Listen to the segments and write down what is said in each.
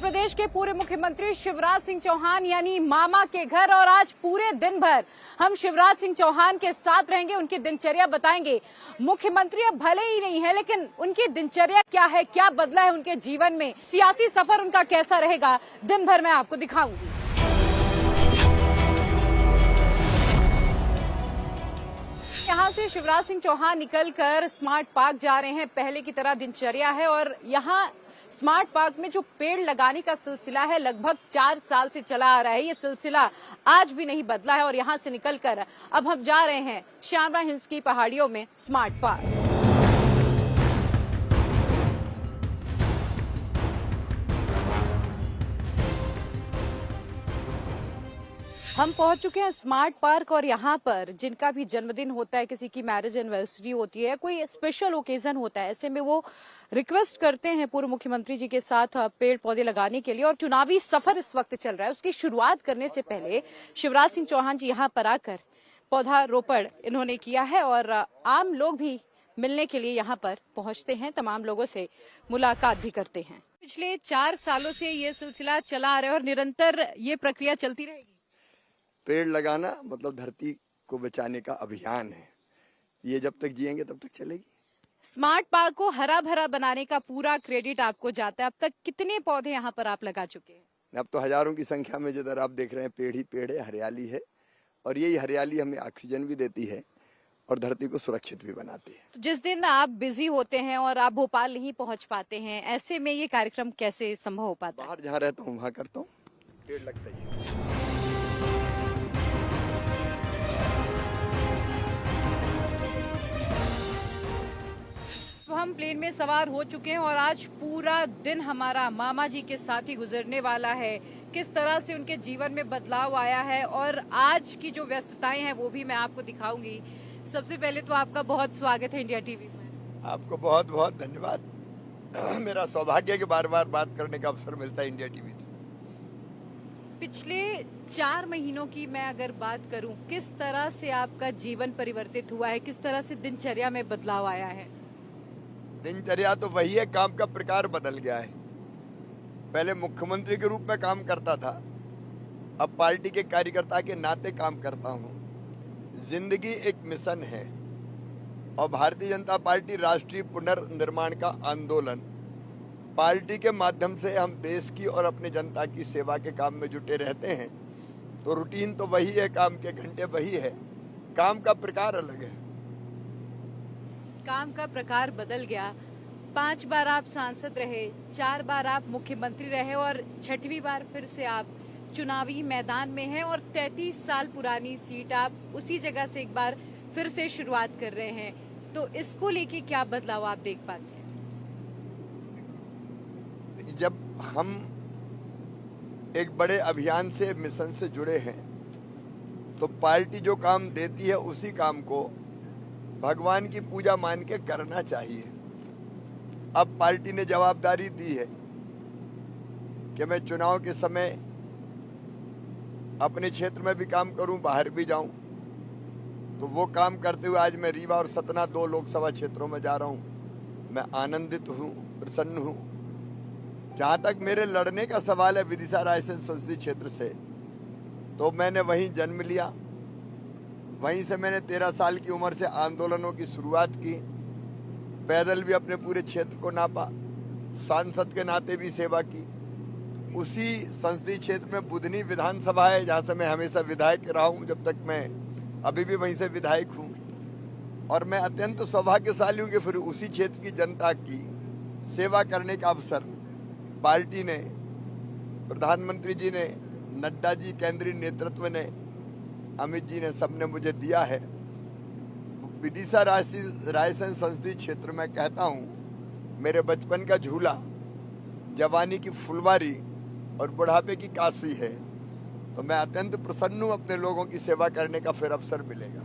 प्रदेश के पूर्व मुख्यमंत्री शिवराज सिंह चौहान यानी मामा के घर, और आज पूरे दिन भर हम शिवराज सिंह चौहान के साथ रहेंगे, उनकी दिनचर्या बताएंगे। मुख्यमंत्री अब भले ही नहीं है, लेकिन उनकी दिनचर्या क्या है, क्या बदला है उनके जीवन में, सियासी सफर उनका कैसा रहेगा, दिन भर मैं आपको दिखाऊंगी। यहाँ से शिवराज सिंह चौहान निकलकर स्मार्ट पार्क जा रहे हैं। पहले की तरह दिनचर्या है और यहाँ स्मार्ट पार्क में जो पेड़ लगाने का सिलसिला है लगभग 4 साल से चला आ रहा है। ये सिलसिला आज भी नहीं बदला है और यहाँ से निकलकर अब हम जा रहे हैं श्यामला हिल्स की पहाड़ियों में स्मार्ट पार्क। हम पहुंच चुके हैं स्मार्ट पार्क और यहाँ पर जिनका भी जन्मदिन होता है, किसी की मैरिज एनिवर्सरी होती है, कोई स्पेशल ओकेजन होता है, ऐसे में वो रिक्वेस्ट करते हैं पूर्व मुख्यमंत्री जी के साथ पेड़ पौधे लगाने के लिए। और चुनावी सफर इस वक्त चल रहा है, उसकी शुरुआत करने से पहले शिवराज सिंह चौहान जी यहाँ पर आकर पौधारोपण इन्होंने किया है और आम लोग भी मिलने के लिए यहाँ पर पहुंचते हैं, तमाम लोगों से मुलाकात भी करते हैं। पिछले 4 सालों से ये सिलसिला चला आ रहा है और निरंतर ये प्रक्रिया चलती रहेगी। पेड़ लगाना मतलब धरती को बचाने का अभियान है, ये जब तक जिएंगे तब तक चलेगी। स्मार्ट पार्क को हरा भरा बनाने का पूरा क्रेडिट आपको जाता है। अब तक कितने पौधे यहाँ पर आप लगा चुके हैं? अब तो हजारों की संख्या में जिधर आप देख रहे हैं पेड़ ही पेड़ है, हरियाली है, और यही हरियाली हमें ऑक्सीजन भी देती है और धरती को सुरक्षित भी बनाती है। जिस दिन आप बिजी होते हैं और आप भोपाल नहीं पहुँच पाते हैं, ऐसे में ये कार्यक्रम कैसे संभव हो पाता है? बाहर जहाँ रहता हूँ वहाँ करता हूँ, पेड़ लगता ही है। हम प्लेन में सवार हो चुके हैं और आज पूरा दिन हमारा मामा जी के साथ ही गुजरने वाला है। किस तरह से उनके जीवन में बदलाव आया है और आज की जो व्यस्तताएं हैं वो भी मैं आपको दिखाऊंगी। सबसे पहले तो आपका बहुत स्वागत है इंडिया टीवी में। आपको बहुत बहुत धन्यवाद। मेरा सौभाग्य है कि बार बार बात करने का अवसर मिलता है इंडिया टीवी से। पिछले 4 महीनों की मैं अगर बात करूं, किस तरह से आपका जीवन परिवर्तित हुआ है, किस तरह से दिनचर्या में बदलाव आया है? दिनचर्या तो वही है, काम का प्रकार बदल गया है। पहले मुख्यमंत्री के रूप में काम करता था, अब पार्टी के कार्यकर्ता के नाते काम करता हूँ। जिंदगी एक मिशन है और भारतीय जनता पार्टी राष्ट्रीय पुनर्निर्माण का आंदोलन, पार्टी के माध्यम से हम देश की और अपनी जनता की सेवा के काम में जुटे रहते हैं। तो रूटीन तो वही है, काम के घंटे वही है, काम का प्रकार अलग है। काम का प्रकार बदल गया। 5 बार आप सांसद रहे, 4 बार आप मुख्यमंत्री रहे और 6वीं बार फिर से आप चुनावी मैदान में हैं और 33 साल पुरानी सीट आप उसी जगह से एक बार फिर से शुरुआत कर रहे हैं। तो इसको लेके क्या बदलाव आप देख पाते हैं? जब हम एक बड़े अभियान से, मिशन से जुड़े हैं, तो पार्टी जो काम देती है उसी काम को भगवान की पूजा मान के करना चाहिए। अब पार्टी ने जवाबदारी दी है कि मैं चुनाव के समय अपने क्षेत्र में भी काम करूं, बाहर भी जाऊं। तो वो काम करते हुए आज मैं रीवा और सतना 2 लोकसभा क्षेत्रों में जा रहा हूं। मैं आनंदित हूं, प्रसन्न हूं। जहां तक मेरे लड़ने का सवाल है विदिशा रायसेन संसदीय क्षेत्र से, तो मैंने वहीं जन्म लिया, वहीं से मैंने 13 साल की उम्र से आंदोलनों की शुरुआत की, पैदल भी अपने पूरे क्षेत्र को नापा, सांसद के नाते भी सेवा की। उसी संसदीय क्षेत्र में बुधनी विधानसभा है जहाँ से मैं हमेशा विधायक रहा हूँ, जब तक मैं अभी भी वहीं से विधायक हूँ। और मैं अत्यंत सौभाग्यशाली हूँ कि फिर उसी क्षेत्र की जनता की सेवा करने का अवसर पार्टी ने, प्रधानमंत्री जी ने, नड्डा जी, केंद्रीय नेतृत्व ने, अमित जी ने, सबने मुझे दिया है। विदिशा रायसेन संसदीय क्षेत्र में कहता हूँ मेरे बचपन का झूला, जवानी की फुलवारी और बुढ़ापे की काशी है। तो मैं अत्यंत प्रसन्न हूँ, अपने लोगों की सेवा करने का फिर अवसर मिलेगा।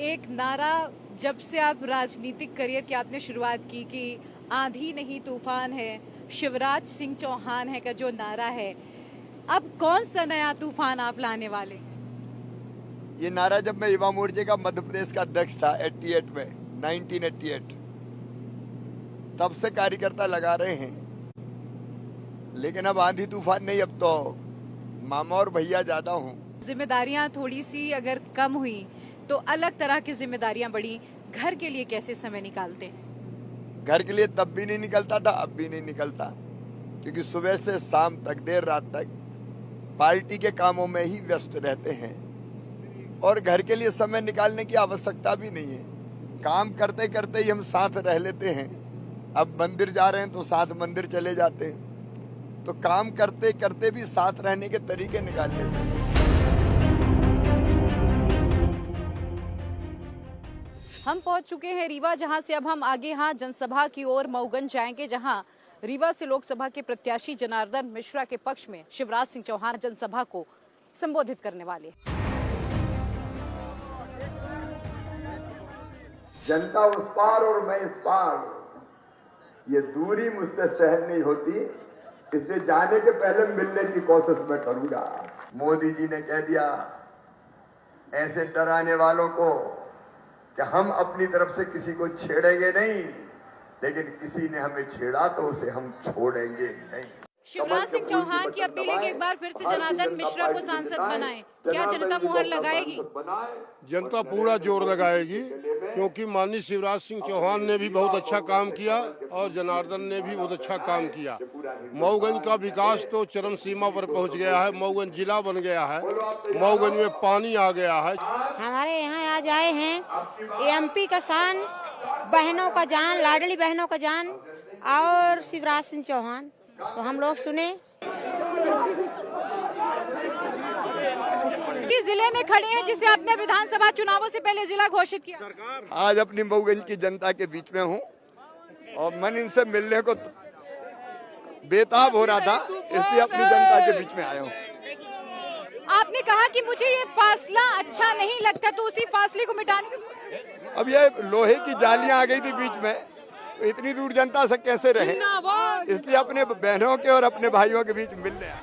एक नारा जब से आप राजनीतिक करियर की आपने शुरुआत की कि आंधी नहीं तूफान है, शिवराज सिंह चौहान है का जो नारा है, अब कौन सा नया तूफान आप लाने वाले हैं? ये नारा जब मैं युवा मोर्चे का मध्य प्रदेश का अध्यक्ष था 88 में, 1988, तब से कार्यकर्ता लगा रहे हैं। लेकिन अब आंधी तूफान नहीं, अब तो मामा और भैया ज्यादा हूँ। जिम्मेदारियां थोड़ी सी अगर कम हुई तो अलग तरह की जिम्मेदारियां बढ़ी, घर के लिए कैसे समय निकालते हैं? घर के लिए तब भी नहीं निकलता था, अब भी नहीं निकलता, क्योंकि सुबह से शाम तक देर रात तक पार्टी के कामों में ही व्यस्त रहते हैं और घर के लिए समय निकालने की आवश्यकता भी नहीं है। काम करते करते ही हम साथ रह लेते हैं। अब मंदिर जा रहे हैं तो साथ मंदिर चले जाते हैं, तो काम करते करते भी साथ रहने के तरीके निकाल लेते हैं। हम पहुंच चुके हैं रीवा, जहां से अब हम आगे यहाँ जनसभा की ओर मऊगंज जाएंगे, जहां रीवा से लोकसभा के प्रत्याशी जनार्दन मिश्रा के पक्ष में शिवराज सिंह चौहान जनसभा को संबोधित करने वाले। जनता उस पार और मैं इस पार, ये दूरी मुझसे सहन नहीं होती, इसलिए जाने के पहले मिलने की कोशिश मैं करूंगा। मोदी जी ने कह दिया ऐसे डराने वालों को कि हम अपनी तरफ से किसी को छेड़ेंगे नहीं, लेकिन किसी ने हमें छेड़ा तो उसे हम छोड़ेंगे नहीं। शिवराज सिंह चौहान की अपील है कि एक बार फिर से जनार्दन मिश्रा को सांसद बनाएं। क्या जनता मुहर लगाएगी? जनता पूरा जोर लगाएगी, क्योंकि माननीय शिवराज सिंह चौहान ने भी बहुत अच्छा काम किया और जनार्दन ने भी बहुत अच्छा काम किया। मऊगंज का विकास तो चरम सीमा पर पहुंच गया है। मऊगंज जिला बन गया है, मऊगंज में पानी आ गया है। हमारे यहाँ आज आए हैं एमपी का शान, बहनों का जान, लाडली बहनों का जान और शिवराज सिंह चौहान, तो हम लोग सुने। इस जिले में खड़े हैं जिसे आपने विधानसभा चुनावों से पहले जिला घोषित किया। आज अपनी मऊगंज की जनता के बीच में हूँ और मन इनसे मिलने को बेताब हो रहा था, इसलिए अपनी जनता के बीच में आया हूँ। आपने कहा कि मुझे ये फासला अच्छा नहीं लगता, तो उसी फासले को मिटाने के लिए अब ये लोहे की जालियां आ गई थी बीच में, तो इतनी दूर जनता से कैसे रहे, इसलिए अपने बहनों के और अपने भाइयों के बीच मिलने आया।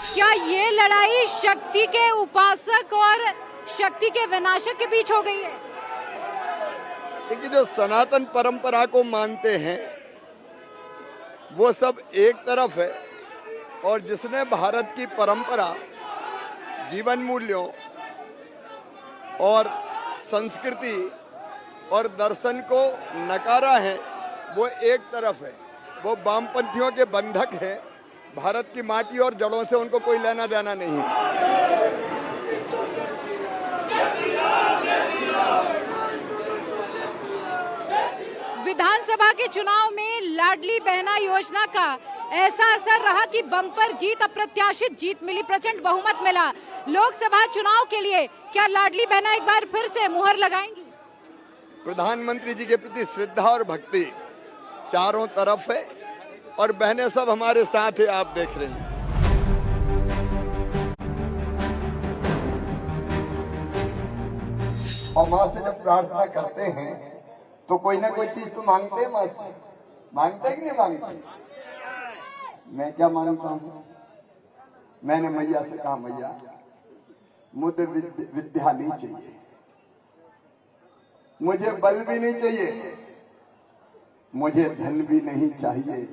क्या ये लड़ाई शक्ति के उपासक और शक्ति के विनाशक के बीच हो गई है? देखिए, जो सनातन परंपरा को मानते हैं वो सब एक तरफ है, और जिसने भारत की परंपरा, जीवन मूल्यों और संस्कृति और दर्शन को नकारा है वो एक तरफ है। वो वामपंथियों के बंधक हैं। भारत की माटी और जड़ों से उनको कोई लेना देना नहीं है। विधानसभा के चुनाव में लाडली बहना योजना का ऐसा असर रहा कि बम्पर जीत, अप्रत्याशित जीत मिली, प्रचंड बहुमत मिला। लोकसभा चुनाव के लिए क्या लाडली बहना एक बार फिर से मुहर लगाएंगी? प्रधानमंत्री जी के प्रति श्रद्धा और भक्ति चारों तरफ है और बहनें सब हमारे साथ है, आप देख रहे हैं। और माँ से जब प्रार्थना करते हैं तो कोई ना कोई चीज तो मांगते हैं। माँ से मांगते कि नहीं मांगते? मैं क्या मांगता हूँ? मैंने मैया से कहा, मैया मुझे विद्या नहीं चाहिए, मुझे बल भी नहीं चाहिए, मुझे धन भी नहीं चाहिए,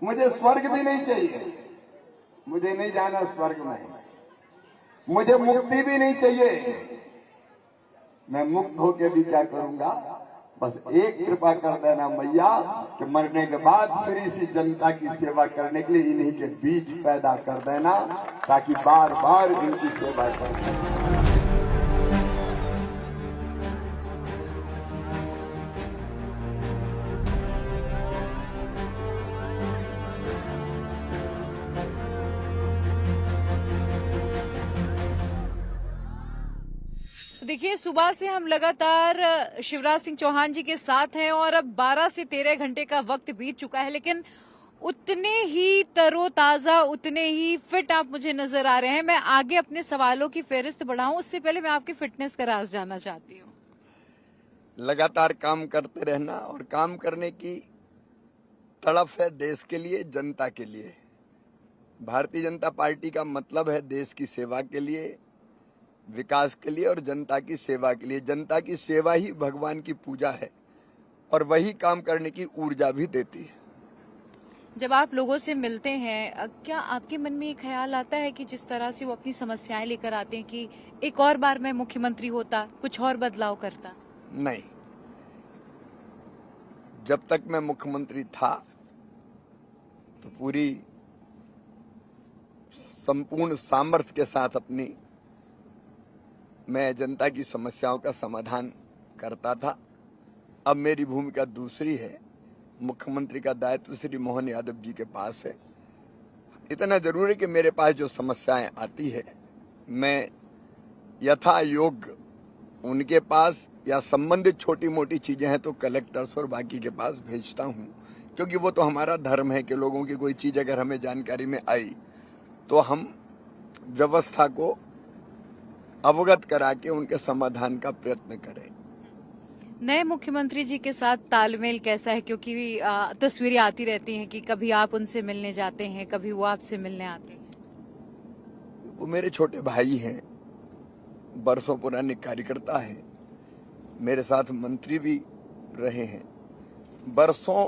मुझे स्वर्ग भी नहीं चाहिए, मुझे नहीं जाना स्वर्ग में, मुझे मुक्ति भी नहीं चाहिए। मैं मुक्त होके भी क्या करूंगा? बस एक कृपा कर देना मैया कि मरने के बाद फिर इसी जनता की सेवा करने के लिए इन्हीं के बीच पैदा कर देना, ताकि बार बार इनकी सेवा कर। देखिए, सुबह से हम लगातार शिवराज सिंह चौहान जी के साथ हैं और अब 12 से 13 घंटे का वक्त बीत चुका है, लेकिन उतने ही तरोताजा, उतने ही फिट आप मुझे नजर आ रहे हैं। मैं आगे अपने सवालों की फेहरिस्त बढ़ाऊं उससे पहले मैं आपकी फिटनेस का राज जानना चाहती हूँ। लगातार काम करते रहना और काम करने की तड़प है देश के लिए, जनता के लिए। भारतीय जनता पार्टी का मतलब है देश की सेवा के लिए, विकास के लिए और जनता की सेवा के लिए। जनता की सेवा ही भगवान की पूजा है और वही काम करने की ऊर्जा भी देती है। जब आप लोगों से मिलते हैं, क्या आपके मन में एक ख्याल आता है कि जिस तरह से वो अपनी समस्याएं लेकर आते हैं कि एक और बार मैं मुख्यमंत्री होता, कुछ और बदलाव करता? नहीं, जब तक मैं मुख्यमंत्री था तो पूरी संपूर्ण सामर्थ्य के साथ मैं जनता की समस्याओं का समाधान करता था। अब मेरी भूमिका दूसरी है। मुख्यमंत्री का दायित्व श्री मोहन यादव जी के पास है। इतना जरूर है कि मेरे पास जो समस्याएं आती है मैं यथा योग्य उनके पास, या संबंधित छोटी मोटी चीजें हैं तो कलेक्टर्स और बाकी के पास भेजता हूं, क्योंकि वो तो हमारा धर्म है कि लोगों की कोई चीज अगर हमें जानकारी में आई तो हम व्यवस्था को अवगत करा के उनके समाधान का प्रयत्न करें। नए मुख्यमंत्री जी के साथ तालमेल कैसा है? क्योंकि तस्वीरें आती रहती हैं कि कभी आप उनसे मिलने जाते हैं, कभी वो आपसे मिलने आते हैं। वो मेरे छोटे भाई हैं, बरसों पुराने कार्यकर्ता हैं, मेरे साथ मंत्री भी रहे हैं, बरसों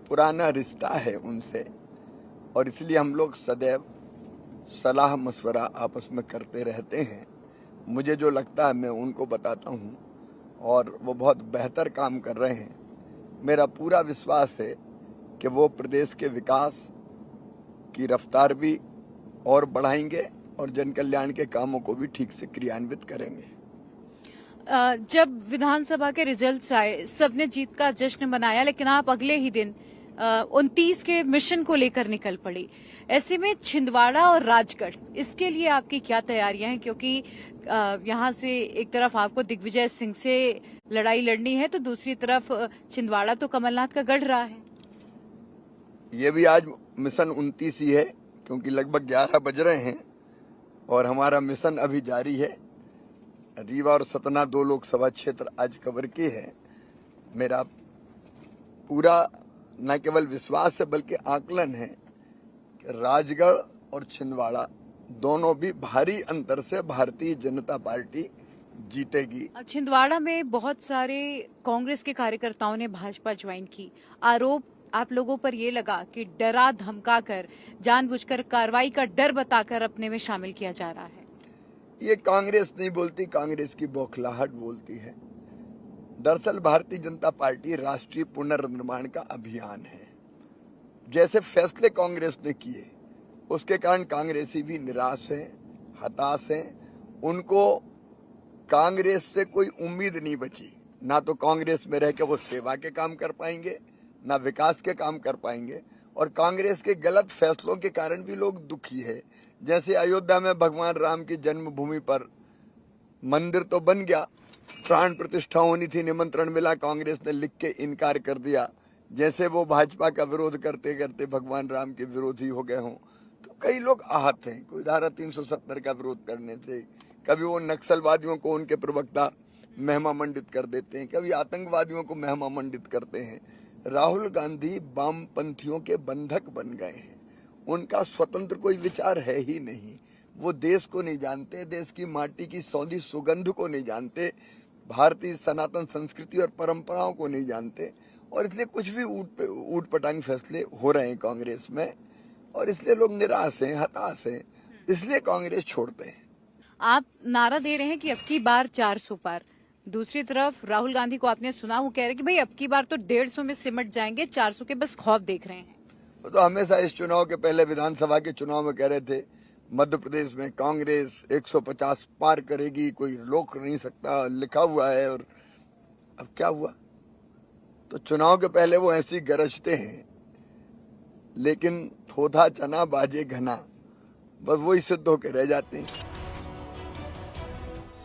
पुराना रिश्ता है उनसे, और इसलिए हम लोग सदैव सलाह मशवरा आपस में करते रहते हैं। मुझे जो लगता है मैं उनको बताता हूँ और वो बहुत बेहतर काम कर रहे हैं। मेरा पूरा विश्वास है कि वो प्रदेश के विकास की रफ्तार भी और बढ़ाएंगे और जन कल्याण के कामों को भी ठीक से क्रियान्वित करेंगे। जब विधानसभा के रिजल्ट्स आए, सबने जीत का जश्न मनाया, लेकिन आप अगले ही दिन 29 के मिशन को लेकर निकल पड़ी। ऐसे में छिंदवाड़ा और राजगढ़, इसके लिए आपकी क्या तैयारियां हैं? क्योंकि यहाँ से एक तरफ आपको दिग्विजय सिंह से लड़ाई लड़नी है, तो दूसरी तरफ छिंदवाड़ा तो कमलनाथ का गढ़ रहा है। ये भी आज मिशन 29 ही है, क्योंकि लगभग 11 बज रहे हैं और हमारा मिशन अभी जारी है। रीवा और सतना 2 लोकसभा क्षेत्र आज कवर किए हैं। मेरा पूरा न केवल विश्वास है बल्कि आकलन है कि राजगढ़ और छिंदवाड़ा दोनों भी भारी अंतर से भारतीय जनता पार्टी जीतेगी। छिंदवाड़ा में बहुत सारे कांग्रेस के कार्यकर्ताओं ने भाजपा ज्वाइन की। आरोप आप लोगों पर ये लगा कि डरा धमकाकर, जानबूझकर कार्रवाई का डर बताकर अपने में शामिल किया जा रहा है। ये कांग्रेस नहीं बोलती, कांग्रेस की बौखलाहट बोलती है। दरअसल भारतीय जनता पार्टी राष्ट्रीय पुनर्निर्माण का अभियान है। जैसे फैसले कांग्रेस ने किए उसके कारण कांग्रेसी भी निराश हैं, हताश हैं। उनको कांग्रेस से कोई उम्मीद नहीं बची। ना तो कांग्रेस में रह के वो सेवा के काम कर पाएंगे, ना विकास के काम कर पाएंगे, और कांग्रेस के गलत फैसलों के कारण भी लोग दुखी है। जैसे अयोध्या में भगवान राम की जन्मभूमि पर मंदिर तो बन गया, प्राण प्रतिष्ठा होनी थी, निमंत्रण मिला, कांग्रेस ने लिख के इनकार कर दिया। जैसे वो भाजपा का विरोध करते करते भगवान राम के विरोधी हो गए हों। तो कई लोग आहत हैं, कोई धारा 370 का विरोध करने से, कभी वो नक्सलवादियों को उनके प्रवक्ता महिमा मंडित कर देते हैं, कभी आतंकवादियों को महिमा मंडित करते हैं। राहुल गांधी वामपंथियों के बंधक बन गए हैं। उनका स्वतंत्र कोई विचार है ही नहीं। वो देश को नहीं जानते, देश की माटी की सौंधी सुगंध को नहीं जानते, भारतीय सनातन संस्कृति और परंपराओं को नहीं जानते, और इसलिए कुछ भी ऊट पटांग फैसले हो रहे हैं कांग्रेस में, और इसलिए लोग निराश हैं, हताश हैं, इसलिए कांग्रेस छोड़ते हैं। आप नारा दे रहे हैं कि अब की बार 400 पार, दूसरी तरफ राहुल गांधी को आपने सुना, वो कह रहे हैं कि भाई अब की बार तो 150 में सिमट जाएंगे, 400 के बस खौफ देख रहे हैं। वो तो हमेशा इस चुनाव के पहले विधानसभा के चुनाव में कह रहे थे मध्य प्रदेश में कांग्रेस 150 पार करेगी, कोई रोक नहीं सकता, लिखा हुआ है। और अब क्या हुआ? तो चुनाव के पहले वो ऐसी गरजते हैं, लेकिन थोथा चना बाजे घना, बस वही सिद्ध होकर रह जाते हैं।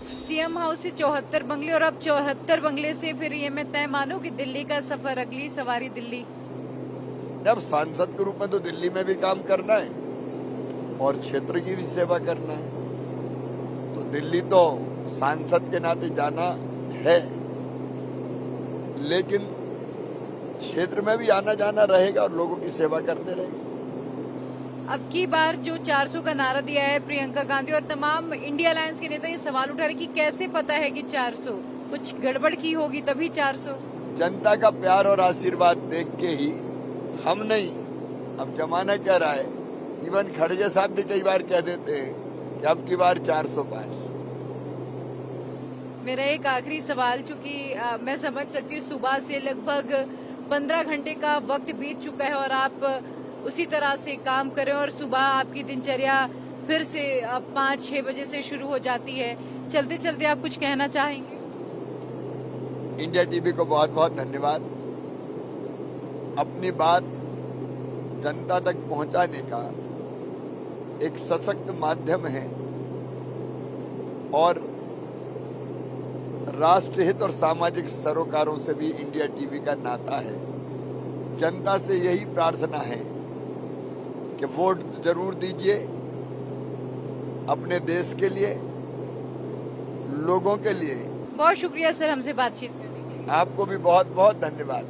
सीएम हाउस से 74 बंगले, और अब 74 बंगले से फिर ये मैं तय मानो कि दिल्ली का सफर, अगली सवारी दिल्ली। अब सांसद के रूप में तो दिल्ली में भी काम करना है और क्षेत्र की भी सेवा करना है, तो दिल्ली तो सांसद के नाते जाना है, लेकिन क्षेत्र में भी आना जाना रहेगा और लोगों की सेवा करते रहेंगे। अब की बार जो 400 का नारा दिया है प्रियंका गांधी और तमाम इंडिया अलायंस के नेता ये सवाल उठा रहे कि कैसे पता है कि 400 कुछ गड़बड़ की होगी तभी 400। जनता का प्यार और आशीर्वाद देख के ही हम नहीं, अब जमाना कह रहा है, इवन खड़गे साहब भी कई बार कह देते हैं कि अब की बार 400 पार। मेरा एक आखिरी सवाल, चूंकि मैं समझ सकती हूँ सुबह से लगभग 15 घंटे का वक्त बीत चुका है और आप उसी तरह से काम करें और सुबह आपकी दिनचर्या फिर से 5-6 बजे से शुरू हो जाती है। चलते चलते आप कुछ कहना चाहेंगे? इंडिया टीवी को बहुत बहुत धन्यवाद। अपनी बात जनता तक पहुंचाने का एक सशक्त माध्यम है और राष्ट्रहित और सामाजिक सरोकारों से भी इंडिया टीवी का नाता है। जनता से यही प्रार्थना है कि वोट जरूर दीजिए अपने देश के लिए, लोगों के लिए। बहुत शुक्रिया सर हमसे बातचीत करने के लिए। आपको भी बहुत बहुत धन्यवाद।